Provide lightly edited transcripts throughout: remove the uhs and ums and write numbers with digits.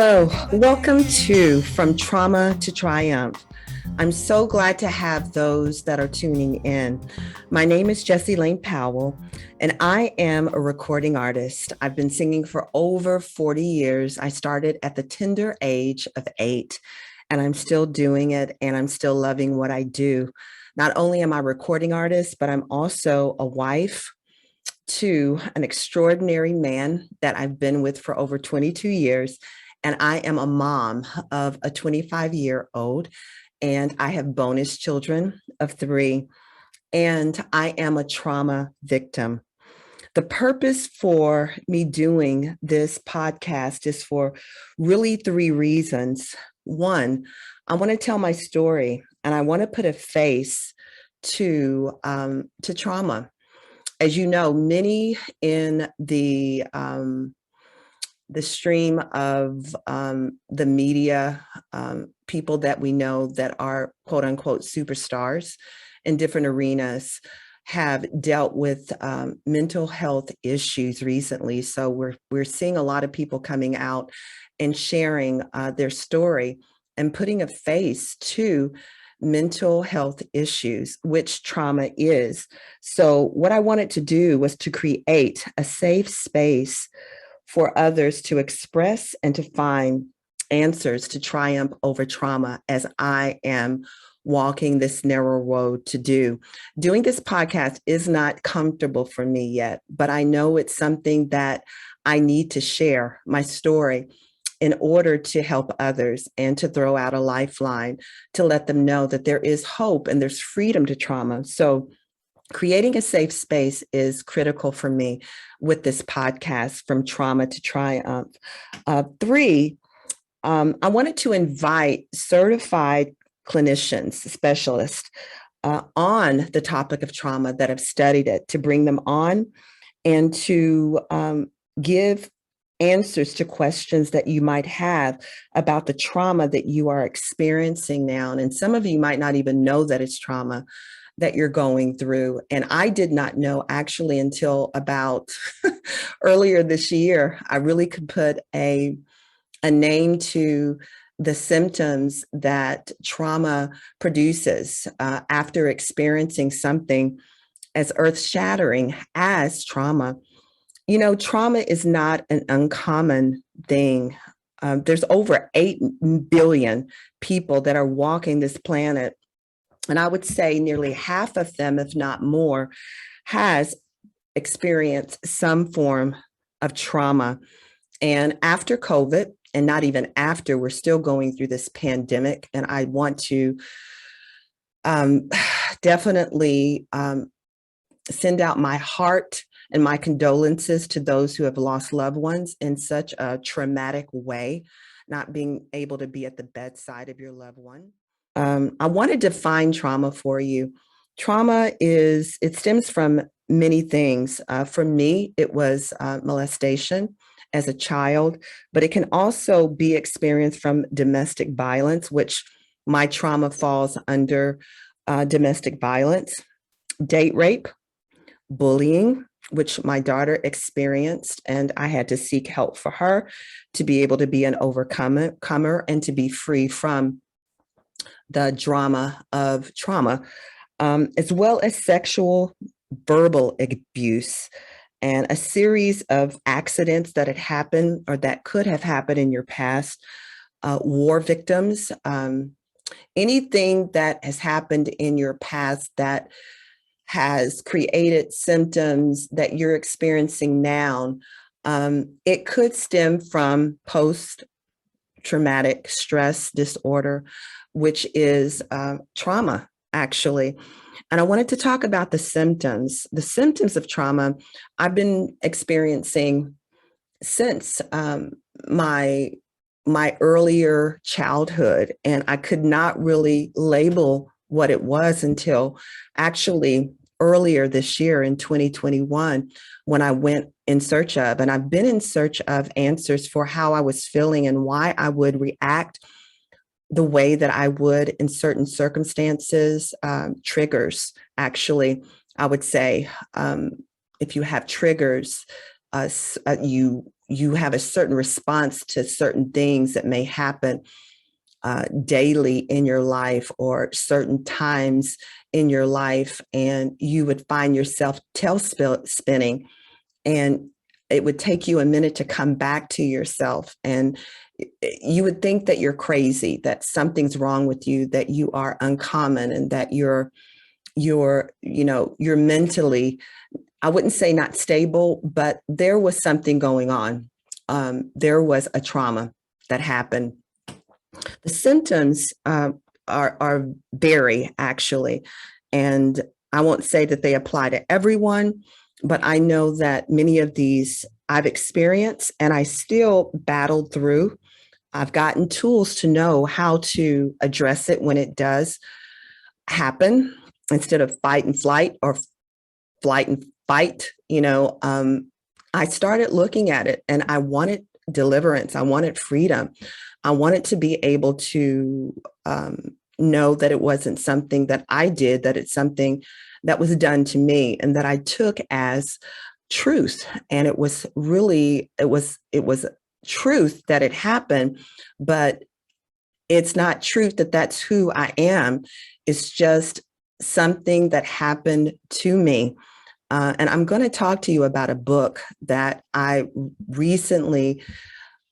Hello, welcome to From Trauma to Triumph. I'm so glad to have those that are tuning in. My name is Jessie Lane Powell, and I am a recording artist. I've been singing for over 40 years. I started at the tender age of 8, and I'm still doing it, and I'm still loving what I do. Not only am I a recording artist, but I'm also a wife to an extraordinary man that I've been with for over 22 years. And I am a mom of a 25-year-old, and I have bonus children of 3, and I am a trauma victim. The purpose for me doing this podcast is for really 3 reasons. One, I want to tell my story, and I want to put a face to trauma. As you know, many in the stream of the media, people that we know that are quote unquote superstars in different arenas have dealt with mental health issues recently. So we're seeing a lot of people coming out and sharing their story and putting a face to mental health issues, which trauma is. So what I wanted to do was to create a safe space for others to express and to find answers to triumph over trauma, as I am walking this narrow road to do. Doing this podcast is not comfortable for me yet, but I know it's something that I need to share my story in order to help others and to throw out a lifeline to let them know that there is hope and there's freedom to trauma. So creating a safe space is critical for me with this podcast, From Trauma to Triumph. 3, I wanted to invite certified clinicians, specialists on the topic of trauma that have studied it, to bring them on and to give answers to questions that you might have about the trauma that you are experiencing now. And some of you might not even know that it's trauma that you're going through. And I did not know actually until about earlier this year. I really could put a name to the symptoms that trauma produces after experiencing something as earth-shattering as trauma. You know, trauma is not an uncommon thing. There's over 8 billion people that are walking this planet. And I would say nearly half of them, if not more, has experienced some form of trauma. And after COVID, and not even after, we're still going through this pandemic. And I want to definitely send out my heart and my condolences to those who have lost loved ones in such a traumatic way, not being able to be at the bedside of your loved one. I want to define trauma for you. Trauma it stems from many things. For me, it was molestation as a child, but it can also be experienced from domestic violence, which my trauma falls under domestic violence, date rape, bullying, which my daughter experienced, and I had to seek help for her to be able to be an overcomer and to be free from the drama of trauma, as well as sexual, verbal abuse, and a series of accidents that had happened or that could have happened in your past, war victims, anything that has happened in your past that has created symptoms that you're experiencing now. It could stem from post-traumatic stress disorder, which is trauma, actually. And I wanted to talk about the symptoms. The symptoms of trauma I've been experiencing since my earlier childhood, and I could not really label what it was until actually earlier this year in 2021, when I went in search of, and I've been in search of answers for how I was feeling and why I would react the way that I would in certain circumstances. Triggers, actually, I would say, if you have triggers you have a certain response to certain things that may happen daily in your life or certain times in your life, and you would find yourself tail spinning, and it would take you a minute to come back to yourself, and you would think that you're crazy, that something's wrong with you, that you are uncommon, and that you're mentally, I wouldn't say not stable, but there was something going on. There was a trauma that happened. The symptoms are vary, actually, and I won't say that they apply to everyone, but I know that many of these I've experienced and I still battled through. I've gotten tools to know how to address it when it does happen, instead of fight and flight or flight and fight. I started looking at it and I wanted deliverance. I wanted freedom. I wanted to be able to know that it wasn't something that I did, that it's something that was done to me and that I took as truth. And it was truth that it happened, but it's not truth that that's who I am. It's just something that happened to me. And I'm going to talk to you about a book that I recently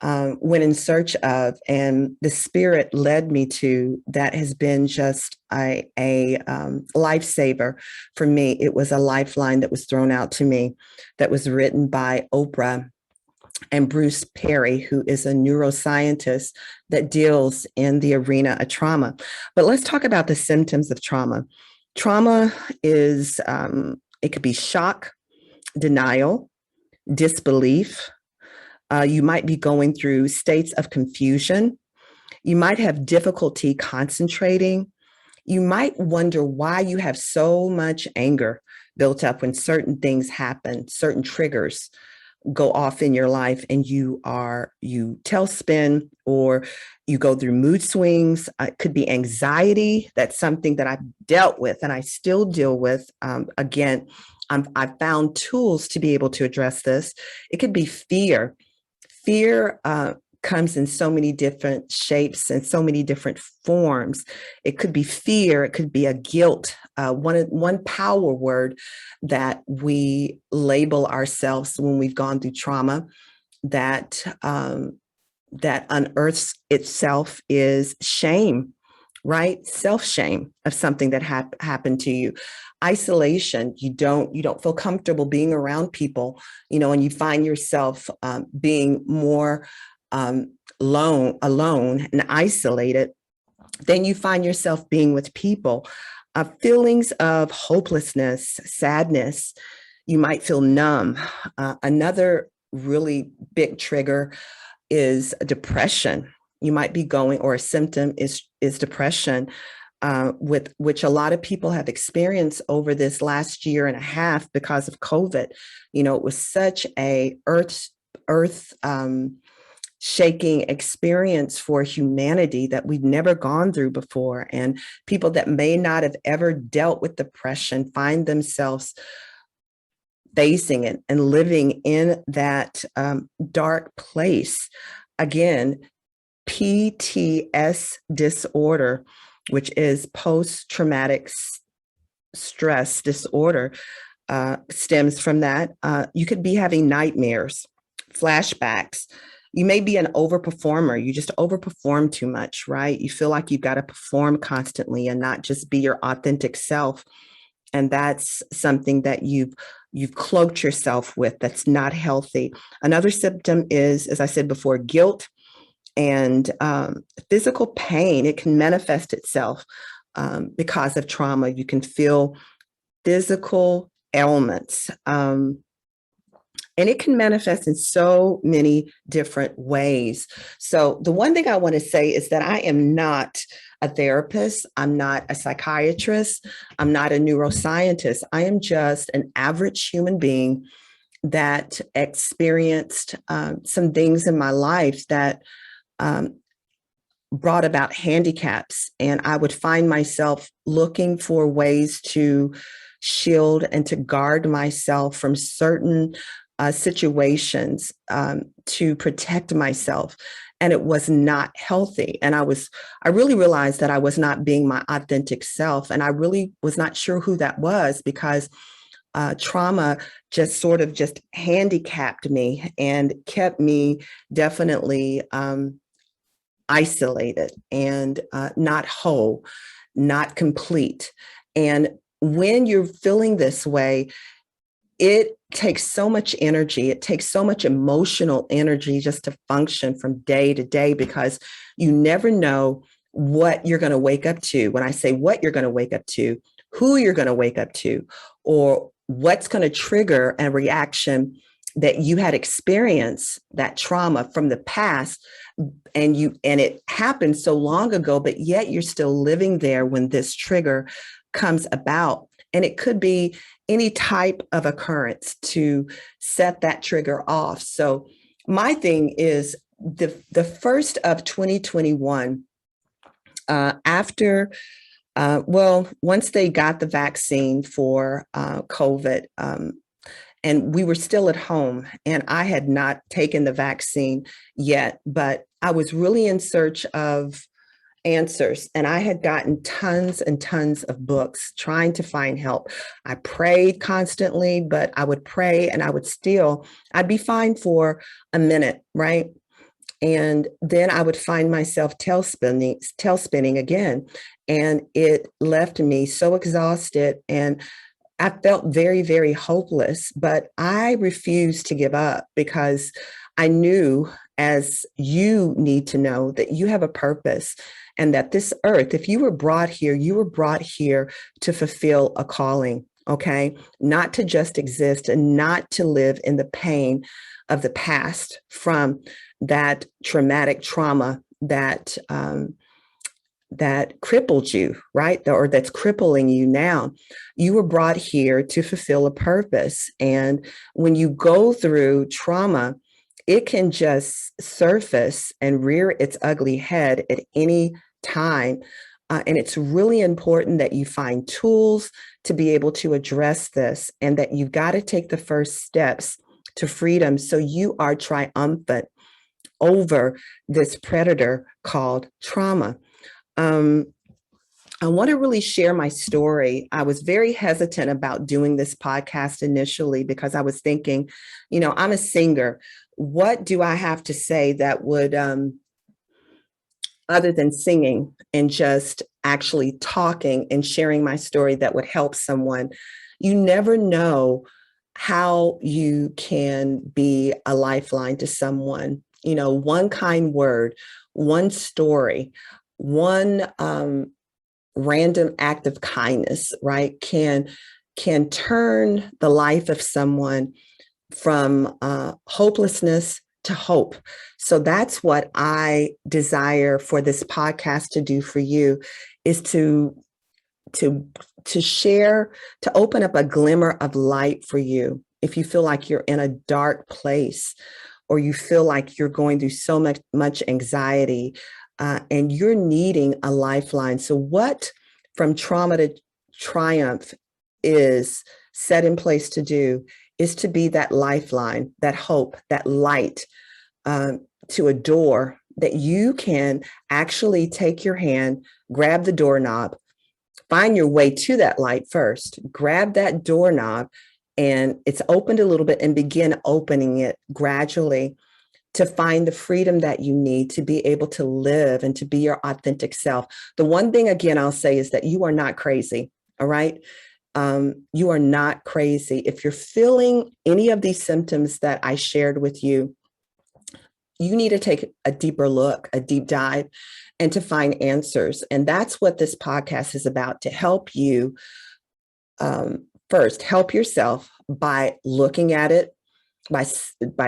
went in search of, and the Spirit led me to, that has been just a lifesaver for me. It was a lifeline that was thrown out to me, that was written by Oprah and Bruce Perry, who is a neuroscientist that deals in the arena of trauma. But let's talk about the symptoms of trauma. Trauma is, it could be shock, denial, disbelief. You might be going through states of confusion. You might have difficulty concentrating. You might wonder why you have so much anger built up when certain things happen, certain triggers go off in your life, and you tailspin, or you go through mood swings. It could be anxiety. That's something that I've dealt with and I still deal with. Again, I've found tools to be able to address this. It could be fear. Fear comes in so many different shapes and so many different forms. It could be fear. It could be a guilt. One power word that we label ourselves when we've gone through trauma that unearths itself is shame, right? Self-shame of something that happened to you. Isolation. You don't feel comfortable being around people, and you find yourself being more alone and isolated. Then you find yourself being with people. Feelings of hopelessness, sadness. You might feel numb. Another really big trigger is depression. You might be going, or a symptom is depression, with which a lot of people have experienced over this last year and a half because of COVID. It was such a earth shaking experience for humanity that we've never gone through before. And people that may not have ever dealt with depression find themselves facing it and living in that dark place. Again, PTS disorder, which is post-traumatic stress disorder, stems from that. You could be having nightmares, flashbacks. You may be an overperformer. You just overperform too much, right? You feel like you've got to perform constantly and not just be your authentic self. And that's something that you've cloaked yourself with that's not healthy. Another symptom is, as I said before, guilt and physical pain. It can manifest itself because of trauma. You can feel physical ailments. And it can manifest in so many different ways. So the one thing I want to say is that I am not a therapist. I'm not a psychiatrist. I'm not a neuroscientist. I am just an average human being that experienced some things in my life that brought about handicaps. And I would find myself looking for ways to shield and to guard myself from certain situations to protect myself, and it was not healthy. And I really realized that I was not being my authentic self, and I really was not sure who that was, because trauma just sort of just handicapped me and kept me definitely isolated and not whole, not complete. And when you're feeling this way, it takes so much energy. It takes so much emotional energy just to function from day to day, because you never know what you're going to wake up to. When I say what you're going to wake up to, who you're going to wake up to, or what's going to trigger a reaction that you had experienced, that trauma from the past, and it happened so long ago, but yet you're still living there when this trigger comes about. And it could be any type of occurrence to set that trigger off. So my thing is the first of 2021, after once they got the vaccine for COVID, and we were still at home, and I had not taken the vaccine yet, but I was really in search of answers. And I had gotten tons and tons of books trying to find help. I prayed constantly, but I would pray and I'd be fine for a minute, right? And then I would find myself tail spinning again. And it left me so exhausted, and I felt very, very hopeless, but I refused to give up, because I knew, as you need to know, that you have a purpose, and that this earth, if you were brought here, you were brought here to fulfill a calling, okay? Not to just exist and not to live in the pain of the past from that traumatic trauma that that crippled you, right? Or that's crippling you now. You were brought here to fulfill a purpose. And when you go through trauma, it can just surface and rear its ugly head at any time. And it's really important that you find tools to be able to address this, and that you've got to take the first steps to freedom, so you are triumphant over this predator called trauma. I want to really share my story. I was very hesitant about doing this podcast initially, because I was thinking, I'm a singer. What do I have to say that would, other than singing and just actually talking and sharing my story, that would help someone? You never know how you can be a lifeline to someone. One kind word, one story, one random act of kindness, right, can turn the life of someone from hopelessness to hope. So that's what I desire for this podcast to do for you, is to share, to open up a glimmer of light for you. If you feel like you're in a dark place, or you feel like you're going through so much anxiety, and you're needing a lifeline. So what From Trauma to Triumph is set in place to do is to be that lifeline, that hope, that light, to a door that you can actually take your hand, grab the doorknob, find your way to that light first, grab that doorknob, and it's opened a little bit, and begin opening it gradually to find the freedom that you need to be able to live and to be your authentic self. The one thing, again, I'll say is that you are not crazy, all right? You are not crazy. If you're feeling any of these symptoms that I shared with you, you need to take a deeper look, a deep dive, and to find answers. And that's what this podcast is about, to help you first help yourself by looking at it, by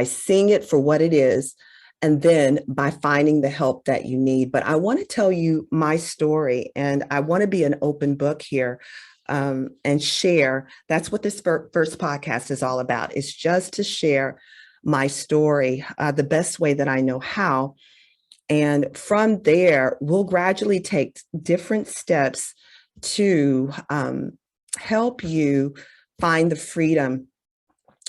seeing it for what it is, and then by finding the help that you need. But I want to tell you my story, and I want to be an open book here, and share. That's what this first podcast is all about. It's just to share my story the best way that I know how. And from there, we'll gradually take different steps to help you find the freedom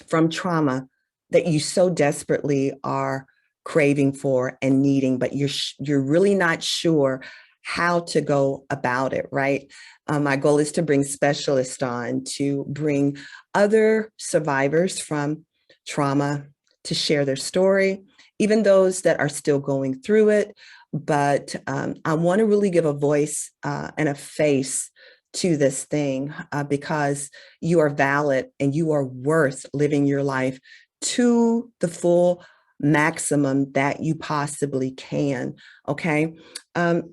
from trauma that you so desperately are craving for and needing, but you're really not sure how to go about it, right? My goal is to bring specialists on, to bring other survivors from trauma to share their story, even those that are still going through it. But I want to really give a voice and a face to this thing because you are valid and you are worth living your life to the full maximum that you possibly can. Okay,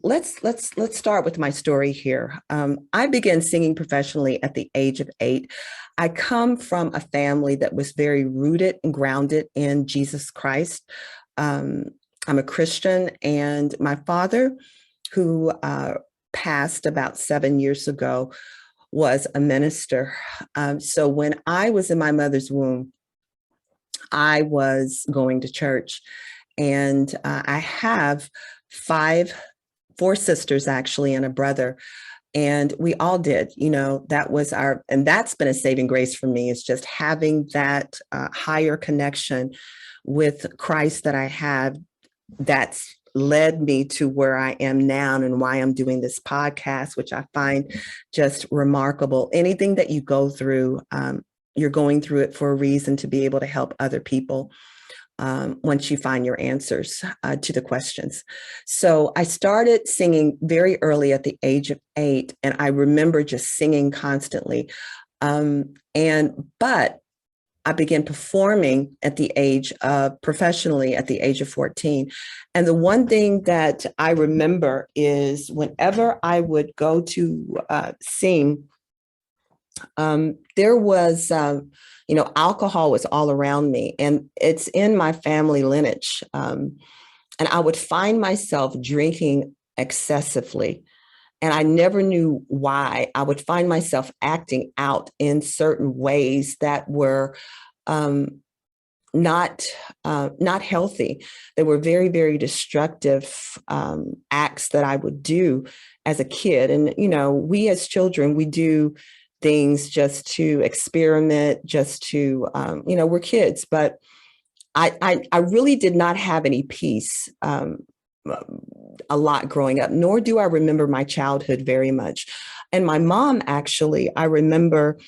let's start with my story here. I began singing professionally at the age of 8. I come from a family that was very rooted and grounded in Jesus Christ. I'm a Christian, and my father, who passed about 7 years ago, was a minister. So when I was in my mother's womb, I was going to church, and I have four sisters actually, and a brother. And we all did, that was and that's been a saving grace for me, is just having that higher connection with Christ that I have, that's led me to where I am now and why I'm doing this podcast, which I find just remarkable. Anything that you go through, you're going through it for a reason, to be able to help other people once you find your answers to the questions. So I started singing very early at the age of 8, and I remember just singing constantly. But I began performing at the age of professionally at the age of 14. And the one thing that I remember is whenever I would go to sing, there was, alcohol was all around me, and it's in my family lineage. And I would find myself drinking excessively. And I never knew why. I would find myself acting out in certain ways that were not healthy. They were very, very destructive acts that I would do as a kid. And, we as children, we do things just to experiment, just to, we're kids. But I really did not have any peace a lot growing up, nor do I remember my childhood very much. And my mom, actually, I remember,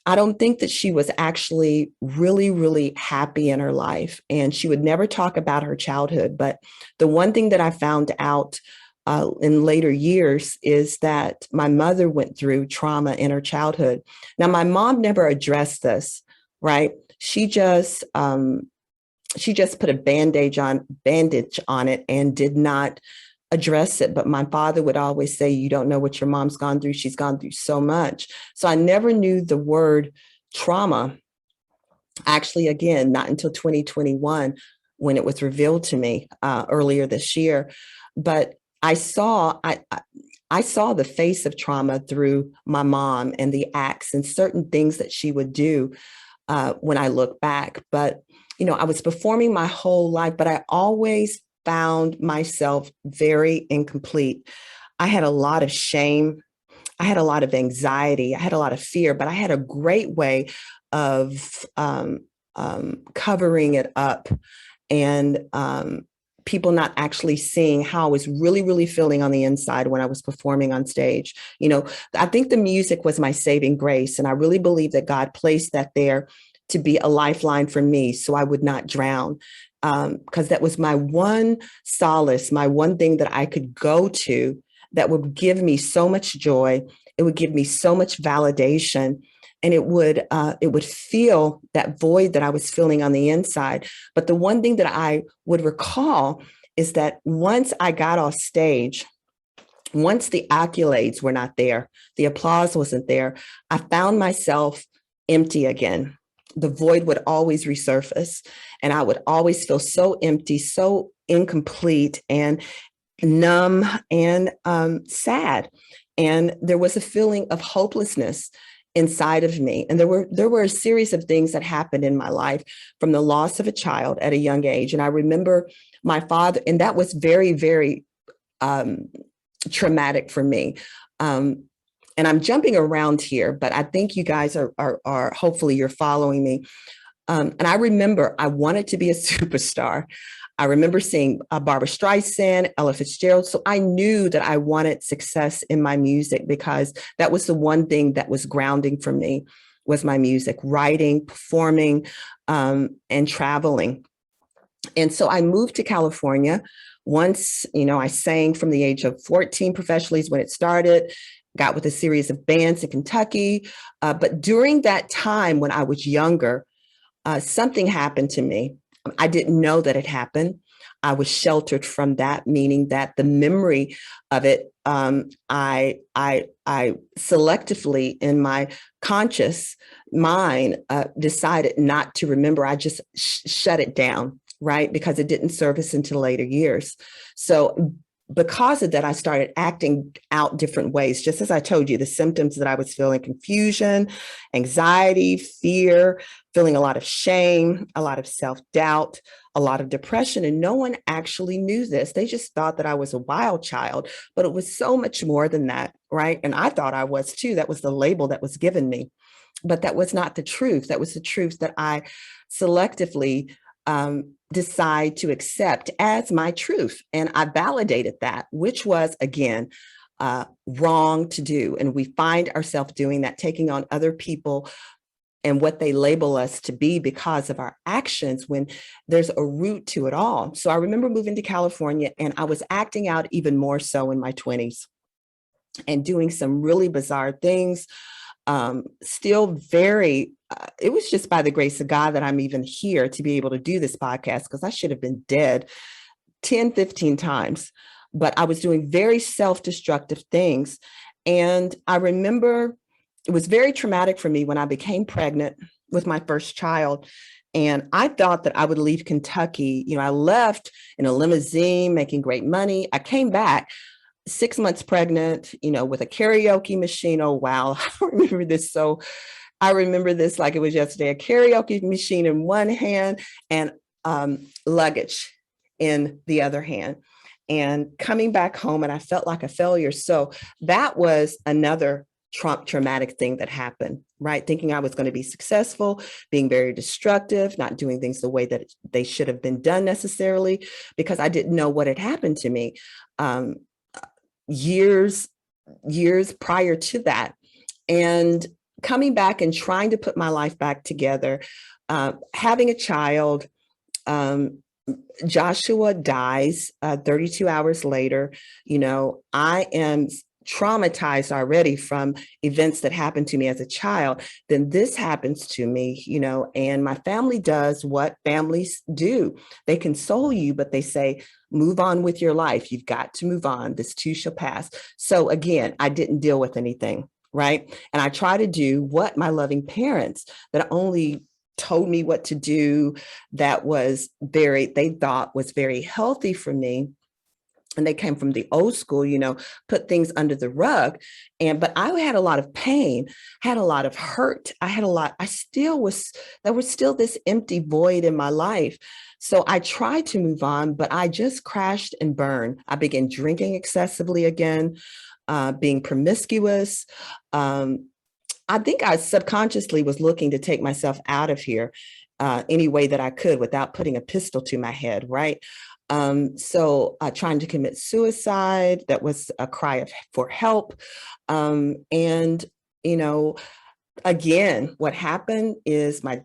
I don't think that she was actually really, really happy in her life. And she would never talk about her childhood. But the one thing that I found out in later years is that my mother went through trauma in her childhood. Now, my mom never addressed this, right? She just put a bandage on it and did not address it. But my father would always say, you don't know what your mom's gone through. She's gone through so much. So I never knew the word trauma. Actually, again, not until 2021, when it was revealed to me earlier this year. But I saw the face of trauma through my mom and the acts and certain things that she would do when I look back. But I was performing my whole life, but I always found myself very incomplete. I had a lot of shame. I had a lot of anxiety. I had a lot of fear, but I had a great way of covering it up, and people not actually seeing how I was really, really feeling on the inside when I was performing on stage. I think the music was my saving grace. And I really believe that God placed that there to be a lifeline for me so I would not drown. Because that was my one solace, my one thing that I could go to that would give me so much joy. It would give me so much validation, and it would fill that void that I was feeling on the inside. But the one thing that I would recall is that once I got off stage, once the accolades were not there, the applause wasn't there, I found myself empty again. The void would always resurface, and I would always feel so empty, so incomplete and numb and sad. And there was a feeling of hopelessness inside of me. And there were a series of things that happened in my life, from the loss of a child at a young age. And I remember my father, and that was very, very traumatic for me. And I'm jumping around here, but I think you guys are hopefully you're following me. And I remember I wanted to be a superstar. I remember seeing Barbara Streisand, Ella Fitzgerald. So I knew that I wanted success in my music because that was the one thing that was grounding for me was my music, writing, performing, and traveling. And so I moved to California. Once, I sang from the age of 14 professionally is when it started, got with a series of bands in Kentucky. But during that time when I was younger, something happened to me. I didn't know that it happened. I was sheltered from that, meaning that the memory of it, I selectively in my conscious mind decided not to remember. I just shut it down, right? Because it didn't surface until later years. So because of that, I started acting out different ways. Just as I told you, the symptoms that I was feeling: confusion, anxiety, fear, feeling a lot of shame, a lot of self-doubt, a lot of depression. And no one actually knew this. They just thought that I was a wild child, but it was so much more than that, right? And I thought I was too. That was the label that was given me. But that was not the truth. That was the truth that I selectively decide to accept as my truth. And I validated that, which was, again, wrong to do. And we find ourselves doing that, taking on other people and what they label us to be because of our actions when there's a root to it all. So I remember moving to California and I was acting out even more so in my 20s and doing some really bizarre things. Still very, it was just by the grace of God that I'm even here to be able to do this podcast, because I should have been dead 10, 15 times. But I was doing very self-destructive things. And I remember it was very traumatic for me when I became pregnant with my first child. And I thought that I would leave Kentucky. I left in a limousine, making great money. I came back 6 months pregnant, with a karaoke machine. Oh, wow. I remember this like it was yesterday, a karaoke machine in one hand and luggage in the other hand, and coming back home, and I felt like a failure. So that was another traumatic thing that happened, right? Thinking I was going to be successful, being very destructive, not doing things the way that they should have been done necessarily, because I didn't know what had happened to me. Years prior to that, and coming back and trying to put my life back together, having a child. Joshua dies 32 hours later. I am traumatized already from events that happened to me as a child. Then this happens to me, and my family does what families do. They console you, but they say, move on with your life. You've got to move on. This too shall pass. So again, I didn't deal with anything, right? And I try to do what my loving parents that only told me what to do, that was they thought was very healthy for me. And they came from the old school, put things under the rug. But I had a lot of pain, had a lot of hurt. There was still this empty void in my life. So I tried to move on, but I just crashed and burned. I began drinking excessively again, being promiscuous. I think I subconsciously was looking to take myself out of here any way that I could without putting a pistol to my head, right? So trying to commit suicide, that was a cry for help. And, again, what happened is my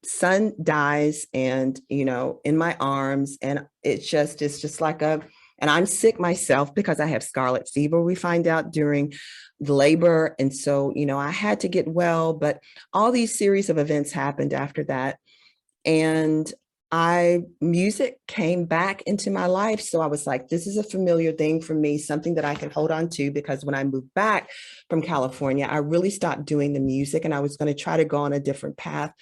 son dies and, in my arms, and it's just like and I'm sick myself because I have scarlet fever, we find out during labor. And so, I had to get well, but all these series of events happened after that. And music came back into my life. So I was like, this is a familiar thing for me, something that I can hold on to, because when I moved back from California, I really stopped doing the music and I was going to try to go on a different path.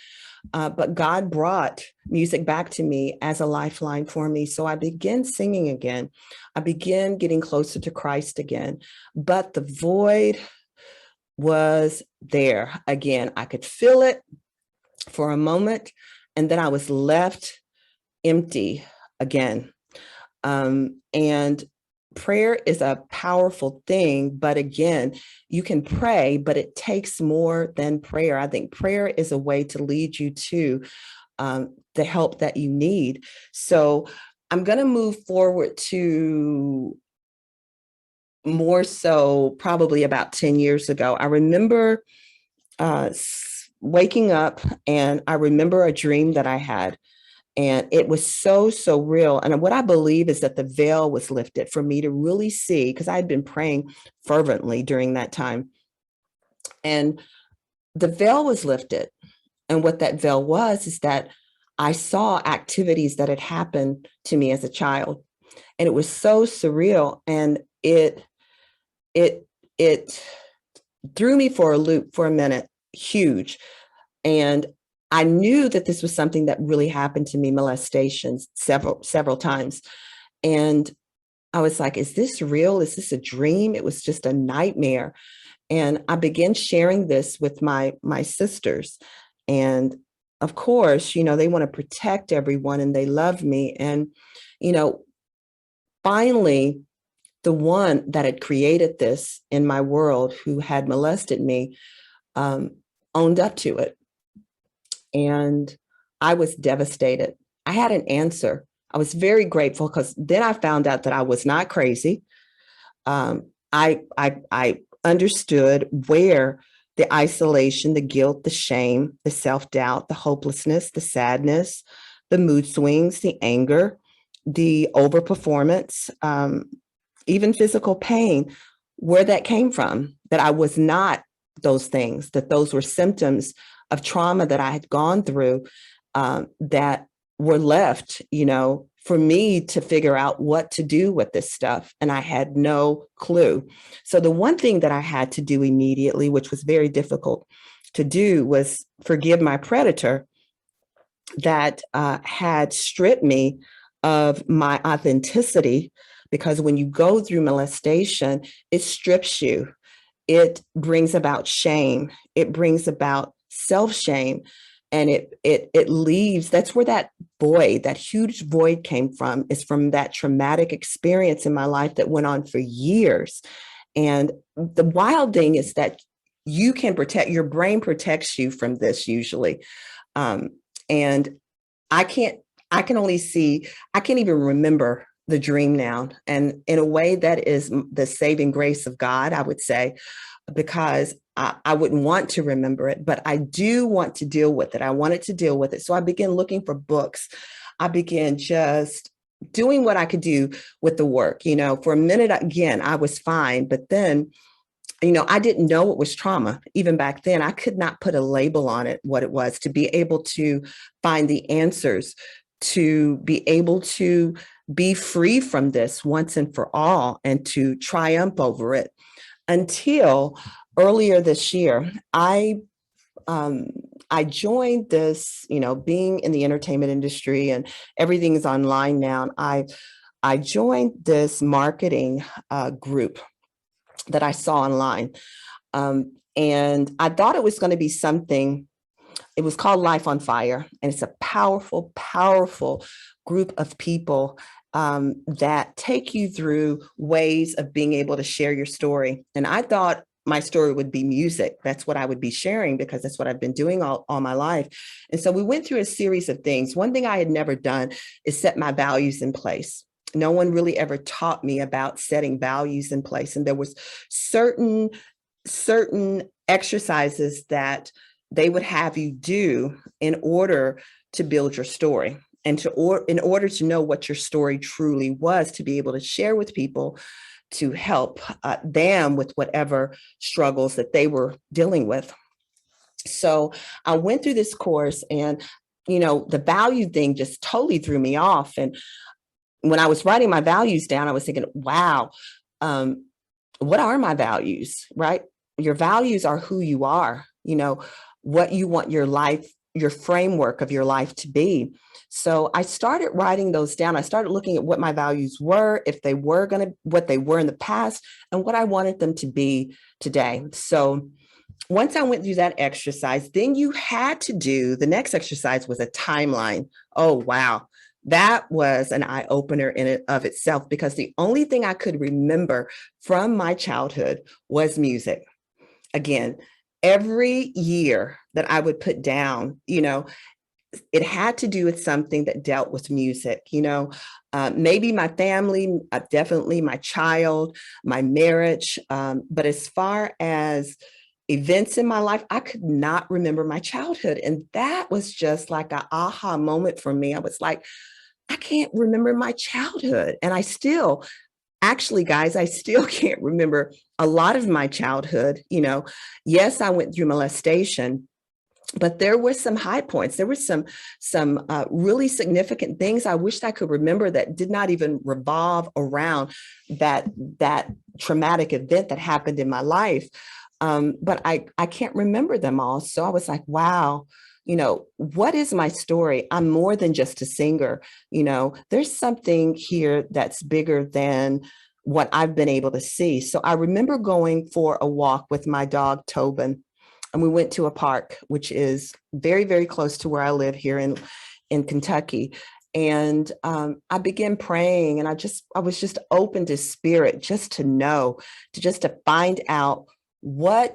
But God brought music back to me as a lifeline for me. So I began singing again. I began getting closer to Christ again. But the void was there again. I could feel it for a moment, and then I was left empty again. And prayer is a powerful thing, but again, you can pray, but it takes more than prayer. I think prayer is a way to lead you to the help that you need. So I'm going to move forward to more so probably about 10 years ago. I remember waking up, and I remember a dream that I had. And it was so, so real. And what I believe is that the veil was lifted for me to really see, because I had been praying fervently during that time. And the veil was lifted. And what that veil was is that I saw activities that had happened to me as a child. And it was so surreal. And it threw me for a loop for a minute, huge. And I knew that this was something that really happened to me, molestations several times. And I was like, is this real? Is this a dream? It was just a nightmare. And I began sharing this with my sisters. And of course, they want to protect everyone and they love me. And, finally, the one that had created this in my world, who had molested me, owned up to it. And I was devastated. I had an answer. I was very grateful, because then I found out that I was not crazy. I understood where the isolation, the guilt, the shame, the self-doubt, the hopelessness, the sadness, the mood swings, the anger, the overperformance, even physical pain, where that came from, that I was not those things, that those were symptoms of trauma that I had gone through, that were left, for me to figure out what to do with this stuff. And I had no clue. So the one thing that I had to do immediately, which was very difficult to do, was forgive my predator that had stripped me of my authenticity. Because when you go through molestation, it strips you. It brings about shame. It brings about self-shame. And it leaves, that's where that void, that huge void came from, is from that traumatic experience in my life that went on for years. And the wild thing is that you can protect, your brain protects you from this usually. And I can't even remember the dream now. And in a way, that is the saving grace of God, I would say, because I wouldn't want to remember it, but I do want to deal with it. I wanted to deal with it. So I began looking for books. I began just doing what I could do with the work. For a minute, again, I was fine. But then, I didn't know it was trauma. Even back then, I could not put a label on it, what it was, to be able to find the answers, to be able to be free from this once and for all, and to triumph over it. Until earlier this year, I joined this, being in the entertainment industry and everything is online now. And I joined this marketing group that I saw online. And I thought it was going to be something. It was called Life on Fire. And it's a powerful, powerful group of people that take you through ways of being able to share your story. And I thought my story would be music. That's what I would be sharing, because that's what I've been doing all my life. And so we went through a series of things. One thing I had never done is set my values in place. No one really ever taught me about setting values in place. And there was certain exercises that they would have you do in order to build your story, and in order to know what your story truly was, to be able to share with people, to help them with whatever struggles that they were dealing with. So I went through this course, and, the value thing just totally threw me off. And when I was writing my values down, I was thinking, wow, what are my values, right? Your values are who you are, what you want your life, your framework of your life to be. So I started writing those down. I started looking at what my values were, if they were what they were in the past, and what I wanted them to be today. So once I went through that exercise, then you had to do, the next exercise was a timeline. Oh, wow. That was an eye opener in it of itself, because the only thing I could remember from my childhood was music. Again, every year that I would put down, it had to do with something that dealt with music, maybe my family, definitely my child, my marriage. But as far as events in my life, I could not remember my childhood. And that was just like an aha moment for me. I was like, I can't remember my childhood. And I still, actually, guys, I still can't remember a lot of my childhood. Yes, I went through molestation, but there were some high points. There were some really significant things I wished I could remember that did not even revolve around that traumatic event that happened in my life. But I can't remember them all. So I was like, wow, what is my story? I'm more than just a singer. There's something here that's bigger than what I've been able to see. So I remember going for a walk with my dog, Tobin, and we went to a park, which is very, very close to where I live here in Kentucky. And I began praying, and I was just open to spirit, just to know, to find out why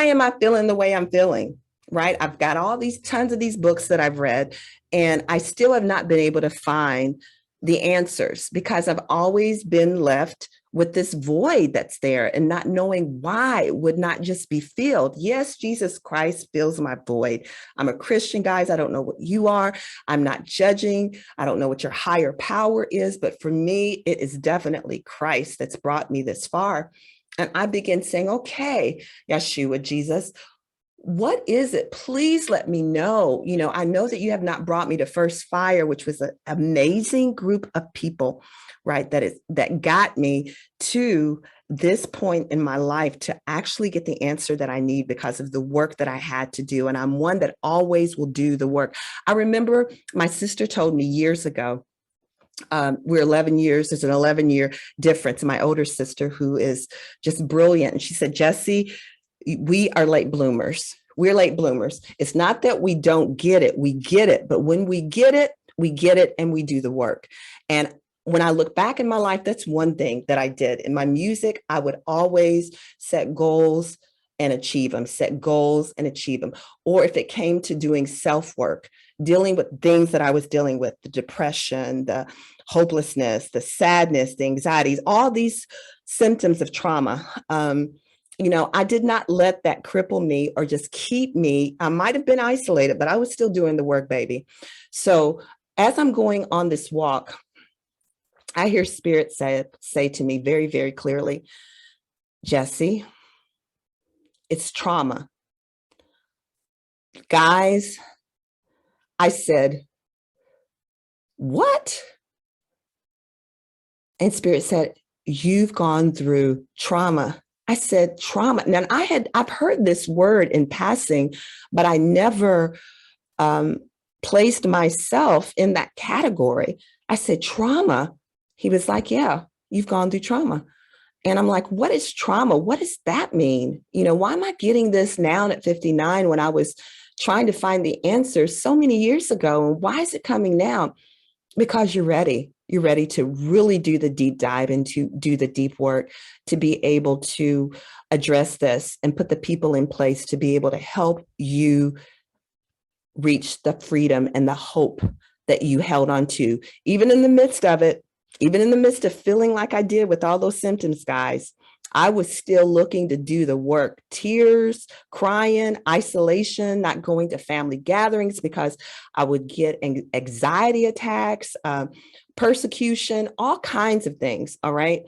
am I feeling the way I'm feeling? Right. I've got all these tons of these books that I've read, and I still have not been able to find the answers, because I've always been left with this void that's there, and not knowing why it would not just be filled. Yes, Jesus Christ fills my void. I'm a Christian, guys. I don't know what you are. I'm not judging. I don't know what your higher power is, but for me, it is definitely Christ that's brought me this far. And I began saying, okay, Yeshua, Jesus, what is it? Please let me know. I know that you have not brought me to First Fire, which was an amazing group of people, right? That got me to this point in my life to actually get the answer that I need because of the work that I had to do. And I'm one that always will do the work. I remember my sister told me years ago, we're 11 years, there's an 11-year difference. My older sister, who is just brilliant, and she said, Jesse, we are late bloomers. We're late bloomers. It's not that we don't get it. We get it. But when we get it, and we do the work. And when I look back in my life, that's one thing that I did. In my music, I would always set goals and achieve them, set goals and achieve them. Or if it came to doing self-work, dealing with things that I was dealing with, the depression, the hopelessness, the sadness, the anxieties, all these symptoms of trauma. I did not let that cripple me or just keep me. I might have been isolated, but I was still doing the work, baby. So as I'm going on this walk, I hear Spirit say to me very, very clearly, Jesse, it's trauma. Guys, I said, what? And Spirit said, you've gone through trauma. I said, trauma. Now I've heard this word in passing, but I never placed myself in that category. I said, trauma. He was like, yeah, you've gone through trauma. And I'm like, what is trauma? What does that mean? Why am I getting this now at 59 when I was trying to find the answers so many years ago? And why is it coming now? Because you're ready. You're ready to really do the deep dive and to do the deep work, to be able to address this and put the people in place to be able to help you reach the freedom and the hope that you held on to, even in the midst of it, even in the midst of feeling like I did with all those symptoms, guys. I was still looking to do the work, tears, crying, isolation, not going to family gatherings because I would get anxiety attacks, persecution, all kinds of things. All right.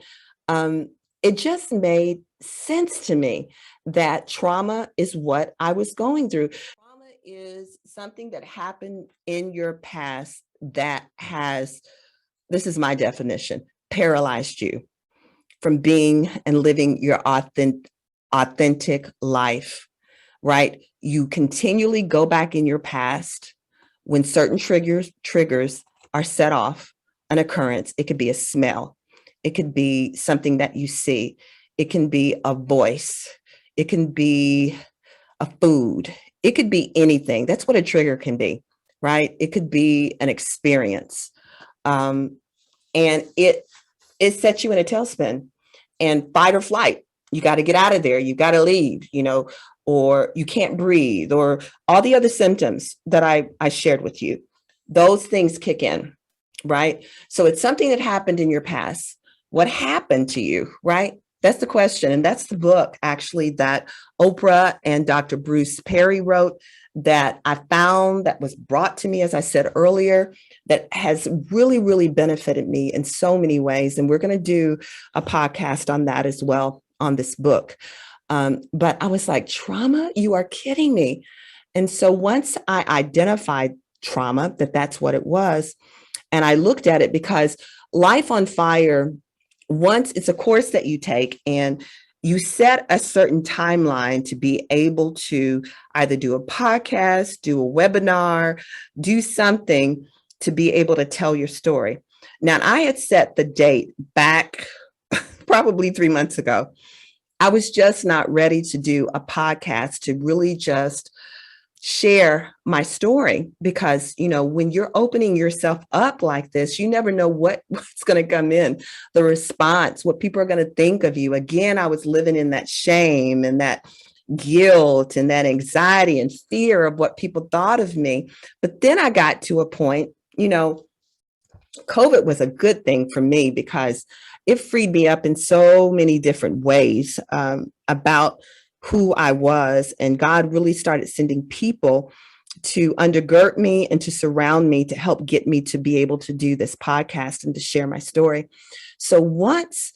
It just made sense to me that trauma is what I was going through. Trauma is something that happened in your past that has, this is my definition, paralyzed you from being and living your authentic life, right? You continually go back in your past when certain triggers are set off, an occurrence. It could be a smell. It could be something that you see. It can be a voice. It can be a food. It could be anything. That's what a trigger can be. right? It could be an experience. Um, and it sets you in a tailspin and fight or flight. You got to get out of there. You got to leave, or you can't breathe, or all the other symptoms that I shared with you. Those things kick in, right? So it's something that happened in your past. What happened to you, right? That's the question. And that's the book, actually, that Oprah and Dr. Bruce Perry wrote, that I found, that was brought to me, as I said earlier, that has really, really benefited me in so many ways. And we're going to do a podcast on that as well, on this book. But I was like, trauma? You are kidding me. And so once I identified trauma, that's what it was, and I looked at it, because Life on Fire, once it's a course that you take, and you set a certain timeline to be able to either do a podcast, do a webinar, do something to be able to tell your story. Now, I had set the date back probably 3 months ago. I was just not ready to do a podcast to really just share my story, because when you're opening yourself up like this, you never know what's going to come in, the response, what people are going to think of you. Again, I was living in that shame and that guilt and that anxiety and fear of what people thought of me. But then I got to a point, COVID was a good thing for me, because it freed me up in so many different ways, about who I was. And God really started sending people to undergird me and to surround me to help get me to be able to do this podcast and to share my story. So once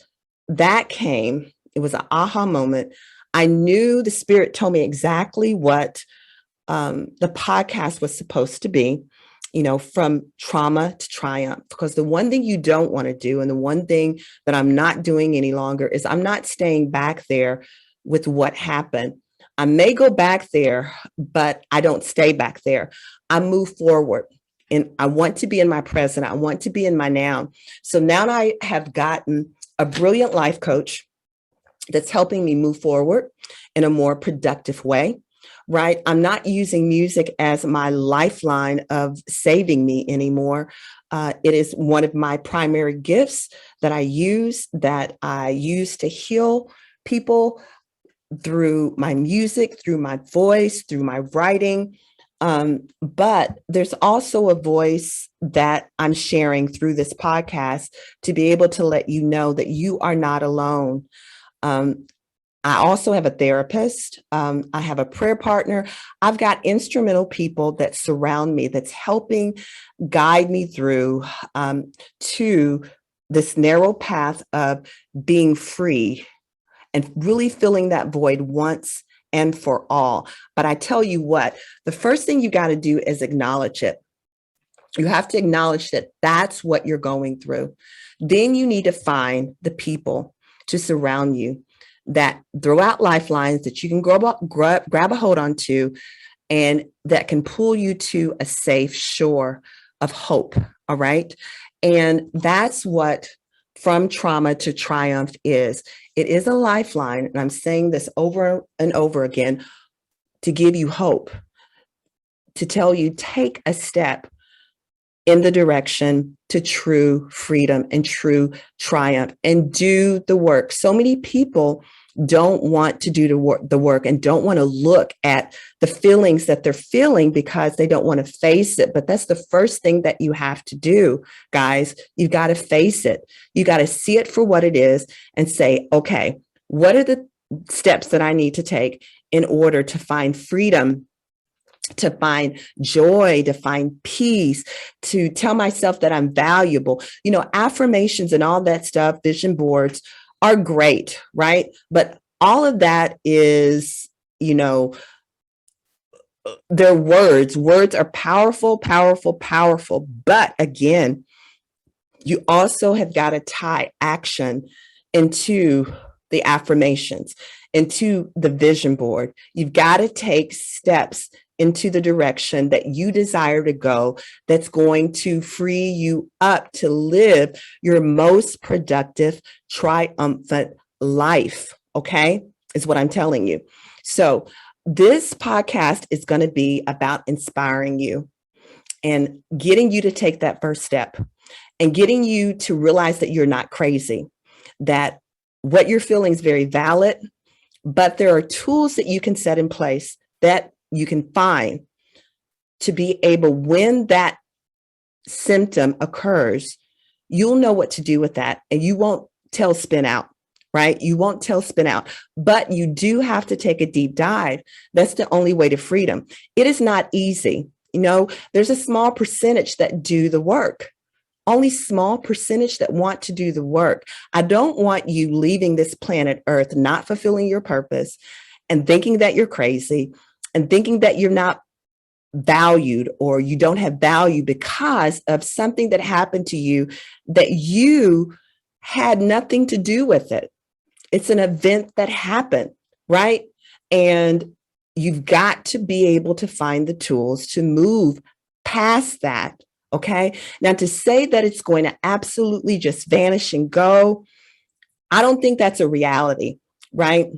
that came, it was an aha moment. I knew the Spirit told me exactly what the podcast was supposed to be, from trauma to triumph. Because the one thing you don't want to do, and the one thing that I'm not doing any longer, is I'm not staying back there with what happened. I may go back there, but I don't stay back there. I move forward, and I want to be in my present. I want to be in my now. So now I have gotten a brilliant life coach that's helping me move forward in a more productive way, right? I'm not using music as my lifeline of saving me anymore. It is one of my primary gifts that I use to heal people, through my music, through my voice, through my writing. But there's also a voice that I'm sharing through this podcast to be able to let you know that you are not alone. I also have a therapist. I have a prayer partner. I've got instrumental people that surround me, that's helping guide me through to this narrow path of being free and really filling that void once and for all. But I tell you what, the first thing you got to do is acknowledge it. You have to acknowledge that that's what you're going through. Then you need to find the people to surround you that throw out lifelines that you can grab a hold onto, and that can pull you to a safe shore of hope. All right. And that's what From Trauma to Triumph is. It is a lifeline. And I'm saying this over and over again to give you hope, to tell you, take a step in the direction to true freedom and true triumph, and do the work. So many people don't want to do the work and don't want to look at the feelings that they're feeling because they don't want to face it. But that's the first thing that you have to do, guys. You got to face it. You got to see it for what it is and say, okay, what are the steps that I need to take in order to find freedom, to find joy, to find peace, to tell myself that I'm valuable? Affirmations and all that stuff, vision boards are great, right? But all of that is, they're words. Words are powerful, powerful, powerful. But again, you also have got to tie action into the affirmations, into the vision board. You've got to take steps into the direction that you desire to go, that's going to free you up to live your most productive, triumphant life. Okay, is what I'm telling you. So this podcast is going to be about inspiring you and getting you to take that first step and getting you to realize that you're not crazy, that what you're feeling is very valid, but there are tools that you can set in place that you can find to be able, when that symptom occurs, you'll know what to do with that, and you won't tell spin out, right? You won't tell spin out, but you do have to take a deep dive. That's the only way to freedom. It is not easy. There's a small percentage that do the work, only small percentage that want to do the work. I don't want you leaving this planet Earth, not fulfilling your purpose and thinking that you're crazy and thinking that you're not valued or you don't have value because of something that happened to you that you had nothing to do with it. It's an event that happened, right? And you've got to be able to find the tools to move past that. Okay. Now, to say that it's going to absolutely just vanish and go, I don't think that's a reality, right?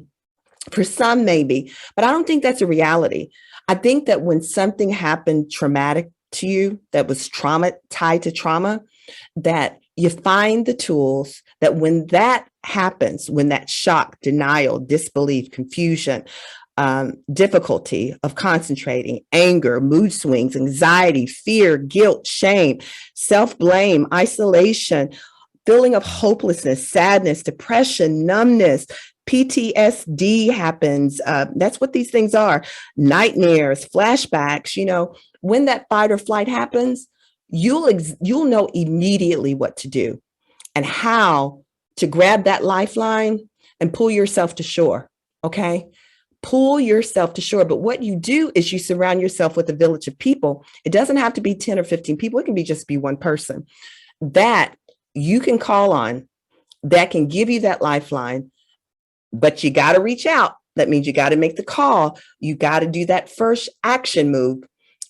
For some, maybe, but I don't think that's a reality. I think that when something happened traumatic to you, that was trauma, tied to trauma, that you find the tools that when that happens, when that shock, denial, disbelief, confusion, difficulty of concentrating, anger, mood swings, anxiety, fear, guilt, shame, self-blame, isolation, feeling of hopelessness, sadness, depression, numbness, PTSD happens. That's what these things are. Nightmares, flashbacks. When that fight or flight happens, you'll know immediately what to do and how to grab that lifeline and pull yourself to shore. Okay. Pull yourself to shore. But what you do is you surround yourself with a village of people. It doesn't have to be 10 or 15 people. It can be just be one person that you can call on that can give you that lifeline. But you got to reach out. That means you got to make the call. You got to do that first action move.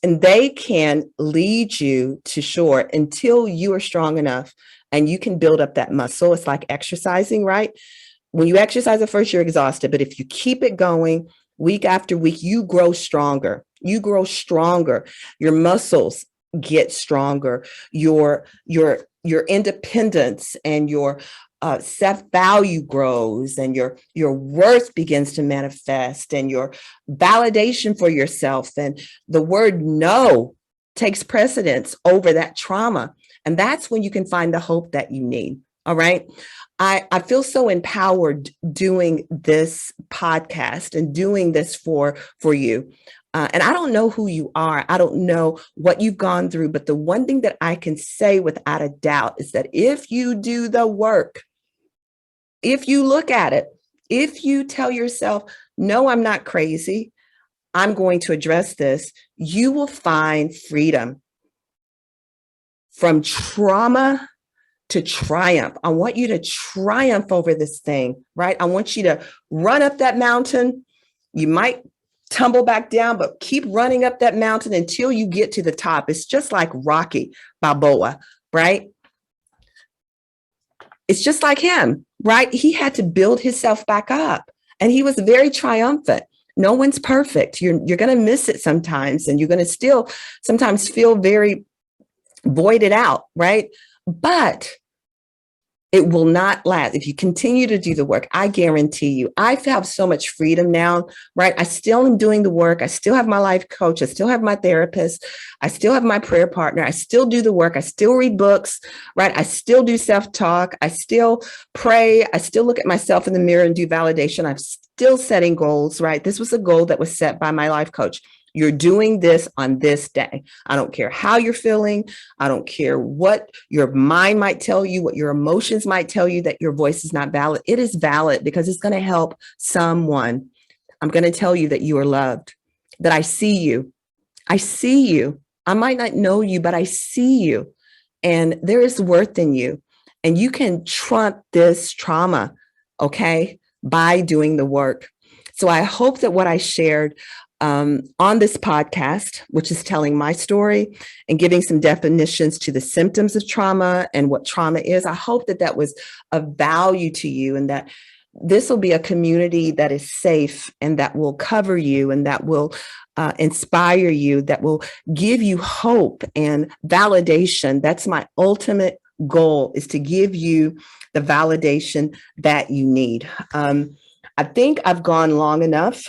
And they can lead you to shore until you are strong enough and you can build up that muscle. It's like exercising, right? When you exercise at first, you're exhausted. But if you keep it going week after week, you grow stronger. You grow stronger. Your muscles get stronger. Your independence and your self-value grows, and your worth begins to manifest, and your validation for yourself. And the word no takes precedence over that trauma. And that's when you can find the hope that you need. All right. I feel so empowered doing this podcast and doing this for you. And I don't know who you are. I don't know what you've gone through. But the one thing that I can say without a doubt is that if you do the work, if you look at it, if you tell yourself, no, I'm not crazy, I'm going to address this, you will find freedom from trauma to triumph. I want you to triumph over this thing, right? I want you to run up that mountain. You might tumble back down, but keep running up that mountain until you get to the top. It's just like Rocky Balboa, right? It's just like him, right? He had to build himself back up, and he was very triumphant. No one's perfect. You're going to miss it sometimes, and you're going to still sometimes feel very voided out, right? But it will not last. If you continue to do the work, I guarantee you, I have so much freedom now, right? I still am doing the work. I still have my life coach. I still have my therapist. I still have my prayer partner. I still do the work. I still read books, right? I still do self-talk. I still pray. I still look at myself in the mirror and do validation. I'm still setting goals, right? This was a goal that was set by my life coach. You're doing this on this day. I don't care how you're feeling. I don't care what your mind might tell you, what your emotions might tell you that your voice is not valid. It is valid because it's going to help someone. I'm going to tell you that you are loved, that I see you. I see you. I might not know you, but I see you. And there is worth in you. And you can trump this trauma, okay, by doing the work. So I hope that what I shared on this podcast, which is telling my story and giving some definitions to the symptoms of trauma and what trauma is, I hope that that was of value to you, and that this will be a community that is safe and that will cover you and that will inspire you, that will give you hope and validation. That's my ultimate goal, is to give you the validation that you need. I think I've gone long enough.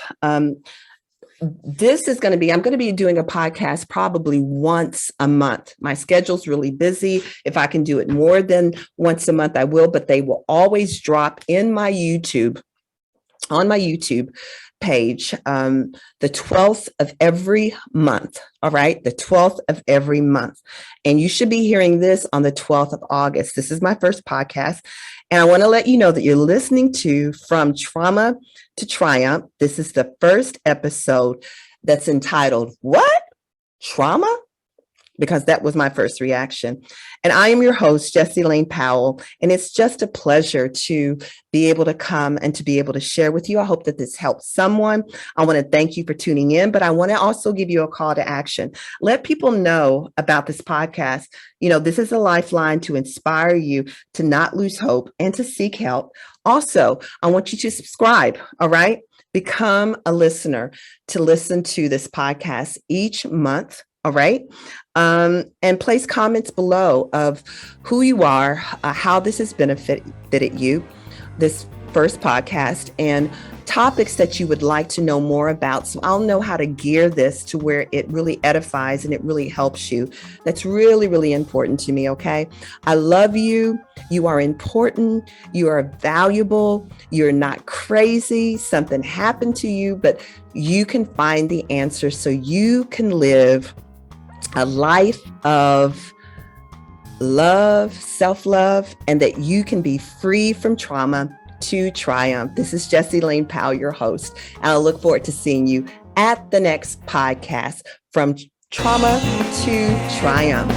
This is going to be, I'm going to be doing a podcast probably once a month. My schedule's really busy. If I can do it more than once a month, I will, but they will always drop in my YouTube, on my YouTube page, the 12th of every month. All right. The 12th of every month. And you should be hearing this on the 12th of August. This is my first podcast. And I want to let you know that you're listening to From Trauma to Triumph. This is the first episode that's entitled, What? Trauma? Because that was my first reaction. And I am your host, Jessie Lane Powell. And it's just a pleasure to be able to come and to be able to share with you. I hope that this helps someone. I want to thank you for tuning in, but I want to also give you a call to action. Let people know about this podcast. You know, this is a lifeline to inspire you to not lose hope and to seek help. Also, I want you to subscribe. All right. Become a listener to listen to this podcast each month. All right. And place comments below of who you are, how this has benefited you, this first podcast, and topics that you would like to know more about. So I'll know how to gear this to where it really edifies and it really helps you. That's really, really important to me. Okay. I love you. You are important. You are valuable. You're not crazy. Something happened to you, but you can find the answer so you can live a life of love, self-love, and that you can be free from trauma to triumph. This is Jessie Lane Powell, your host, and I look forward to seeing you at the next podcast, From Trauma to Triumph.